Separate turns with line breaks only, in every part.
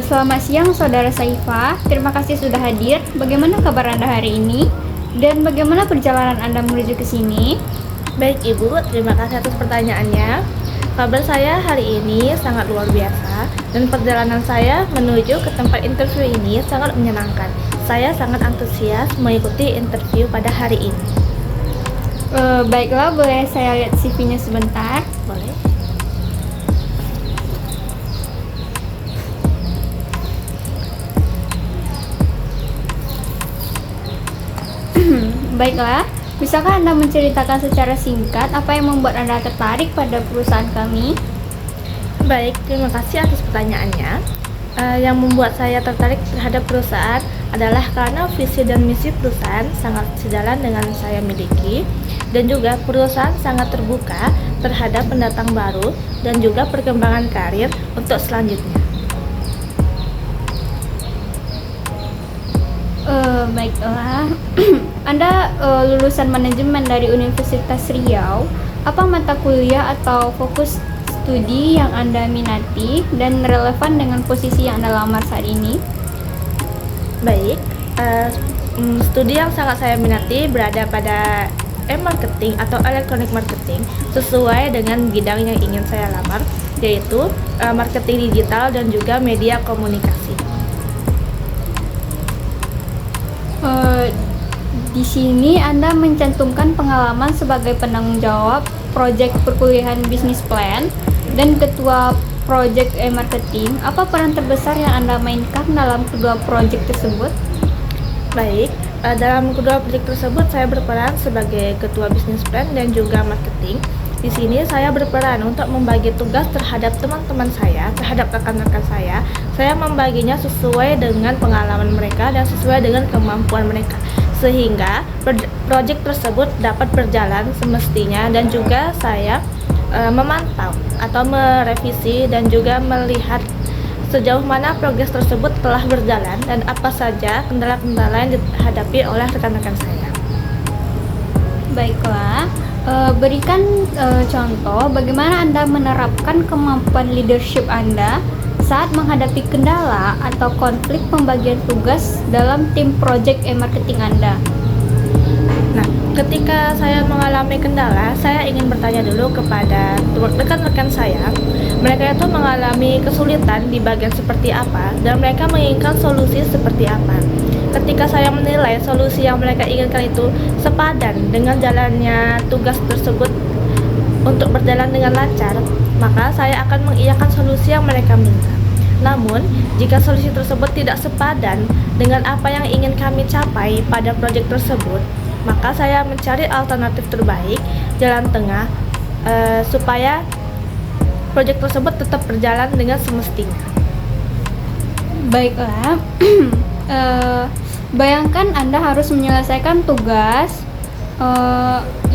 Selamat siang Saudara Saifah, terima kasih sudah hadir. Bagaimana kabar Anda hari ini? Dan bagaimana perjalanan Anda menuju ke sini?
Baik Ibu, terima kasih atas pertanyaannya. Kabar saya hari ini sangat luar biasa dan perjalanan saya menuju ke tempat interview ini sangat menyenangkan. Saya sangat antusias mengikuti interview pada hari ini.
Baiklah, boleh saya lihat CV-nya sebentar?
Boleh?
Baiklah, bisakah Anda menceritakan secara singkat apa yang membuat Anda tertarik pada perusahaan kami?
Baik, terima kasih atas pertanyaannya. Yang membuat saya tertarik terhadap perusahaan adalah karena visi dan misi perusahaan sangat sejalan dengan saya miliki, dan juga perusahaan sangat terbuka terhadap pendatang baru dan juga perkembangan karir untuk selanjutnya.
Baiklah, Anda lulusan manajemen dari Universitas Riau. Apa mata kuliah atau fokus studi yang Anda minati dan relevan dengan posisi yang Anda lamar saat ini?
Baik, studi yang sangat saya minati berada pada marketing atau electronic marketing sesuai dengan bidang yang ingin saya lamar, yaitu marketing digital dan juga media komunikasi.
Di sini Anda mencantumkan pengalaman sebagai penanggung jawab proyek perkuliahan bisnis plan dan ketua proyek marketing. Apa peran terbesar yang Anda mainkan dalam kedua proyek tersebut?
Baik, dalam kedua proyek tersebut saya berperan sebagai ketua bisnis plan dan juga marketing. Di sini saya berperan untuk membagi tugas terhadap teman-teman saya, terhadap rekan-rekan saya. Saya membaginya sesuai dengan pengalaman mereka dan sesuai dengan kemampuan mereka, sehingga proyek tersebut dapat berjalan semestinya, dan juga saya memantau atau merevisi dan juga melihat sejauh mana progres tersebut telah berjalan dan apa saja kendala-kendala yang dihadapi oleh rekan-rekan saya.
Baiklah, berikan contoh bagaimana Anda menerapkan kemampuan leadership Anda saat menghadapi kendala atau konflik pembagian tugas dalam tim project marketing Anda.
Nah, ketika saya mengalami kendala, saya ingin bertanya dulu kepada rekan-rekan saya. Mereka itu mengalami kesulitan di bagian seperti apa dan mereka menginginkan solusi seperti apa. Ketika saya menilai solusi yang mereka inginkan itu sepadan dengan jalannya tugas tersebut untuk berjalan dengan lancar, maka saya akan mengiyakan solusi yang mereka minta. Namun, jika solusi tersebut tidak sepadan dengan apa yang ingin kami capai pada proyek tersebut, maka saya mencari alternatif terbaik, jalan tengah, supaya proyek tersebut tetap berjalan dengan semestinya.
Baiklah, bayangkan Anda harus menyelesaikan tugas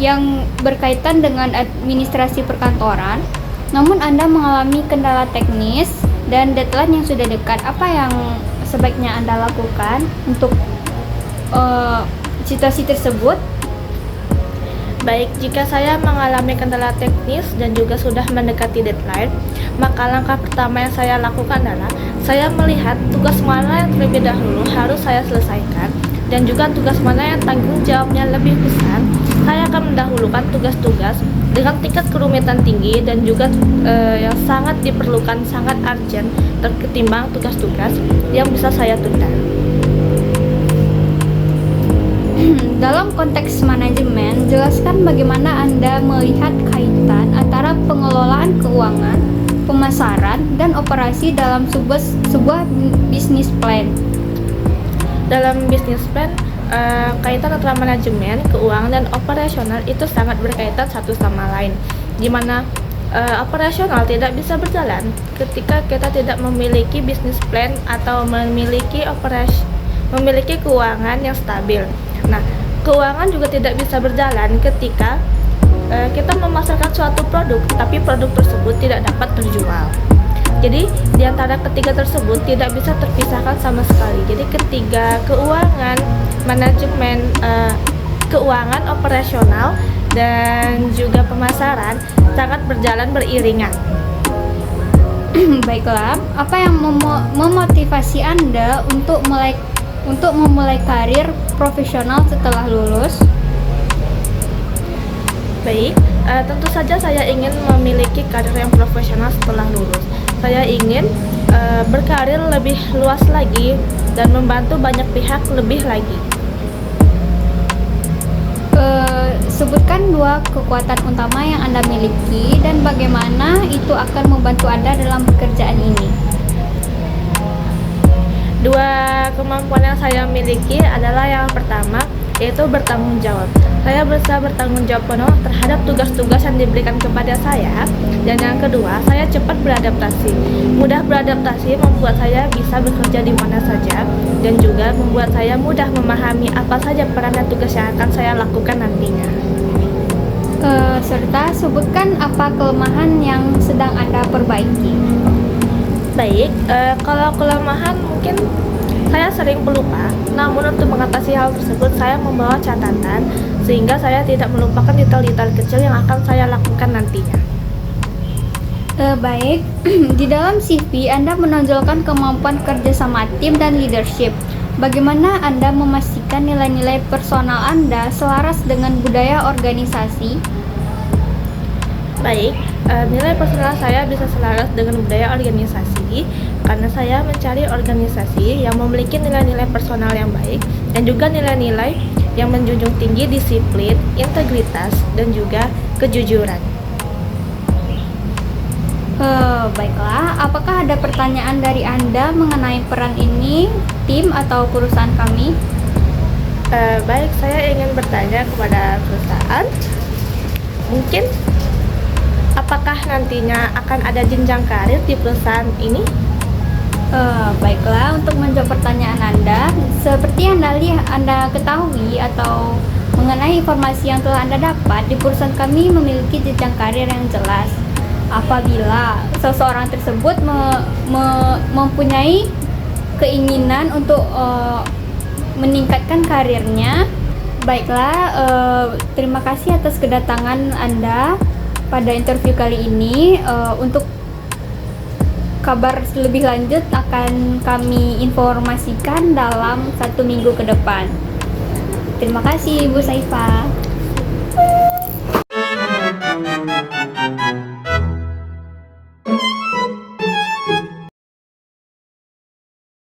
yang berkaitan dengan administrasi perkantoran, namun Anda mengalami kendala teknis dan deadline yang sudah dekat. Apa yang sebaiknya Anda lakukan untuk situasi tersebut?
Baik, jika saya mengalami kendala teknis dan juga sudah mendekati deadline, maka langkah pertama yang saya lakukan adalah saya melihat tugas mana yang terlebih dahulu harus saya selesaikan dan juga tugas mana yang tanggung jawabnya lebih besar. Saya akan mendahulukan tugas-tugas dengan tingkat kerumitan tinggi dan juga yang sangat diperlukan, sangat urgent, ketimbang tugas-tugas yang bisa saya tunda.
Dalam konteks manajemen, jelaskan bagaimana Anda melihat kaitan antara pengelolaan keuangan, pemasaran, dan operasi dalam sebuah bisnis plan.
Dalam bisnis plan, kaitan antara manajemen, keuangan, dan operasional itu sangat berkaitan satu sama lain, di mana operasional tidak bisa berjalan ketika kita tidak memiliki bisnis plan atau memiliki keuangan yang stabil. Nah, keuangan juga tidak bisa berjalan ketika kita memasarkan suatu produk, tapi produk tersebut tidak dapat terjual. Jadi, di antara ketiga tersebut tidak bisa terpisahkan sama sekali. Jadi, ketiga keuangan, manajemen, keuangan, operasional, dan juga pemasaran sangat berjalan beriringan.
Baiklah, apa yang memotivasi Anda untuk memulai karir profesional setelah lulus?
Baik, tentu saja saya ingin memiliki karir yang profesional setelah lulus. Saya ingin berkarir lebih luas lagi dan membantu banyak pihak lebih lagi.
Sebutkan 2 kekuatan utama yang Anda miliki dan bagaimana itu akan membantu Anda dalam pekerjaan ini.
2 kemampuan yang saya miliki adalah yang pertama, yaitu bertanggung jawab. Saya bisa bertanggung jawab penuh terhadap tugas-tugas yang diberikan kepada saya. Dan yang kedua, saya cepat beradaptasi. Mudah beradaptasi membuat saya bisa bekerja di mana saja dan juga membuat saya mudah memahami apa saja peran dan tugas yang akan saya lakukan nantinya.
Serta sebutkan apa kelemahan yang sedang Anda perbaiki.
Baik, kalau kelemahan mungkin saya sering pelupa, namun untuk mengatasi hal tersebut saya membawa catatan sehingga saya tidak melupakan detail-detail kecil yang akan saya lakukan nantinya.
Baik, di dalam CV Anda menonjolkan kemampuan kerja sama tim dan leadership. Bagaimana Anda memastikan nilai-nilai personal Anda selaras dengan budaya organisasi?
Baik, nilai personal saya bisa selaras dengan budaya organisasi karena saya mencari organisasi yang memiliki nilai-nilai personal yang baik dan juga nilai-nilai yang menjunjung tinggi disiplin, integritas, dan juga kejujuran.
Baiklah, apakah ada pertanyaan dari Anda mengenai peran ini, tim atau perusahaan kami?
Baik, saya ingin bertanya kepada perusahaan, mungkin apakah nantinya akan ada jenjang karir di perusahaan ini?
Baiklah, untuk menjawab pertanyaan Anda, seperti Anda ketahui atau mengenai informasi yang telah Anda dapat, di perusahaan kami memiliki jenjang karir yang jelas. Apabila seseorang tersebut mempunyai keinginan untuk meningkatkan karirnya, baiklah, terima kasih atas kedatangan Anda pada interview kali ini. Untuk kabar lebih lanjut akan kami informasikan dalam 1 minggu ke depan. Terima kasih, Ibu Saifah.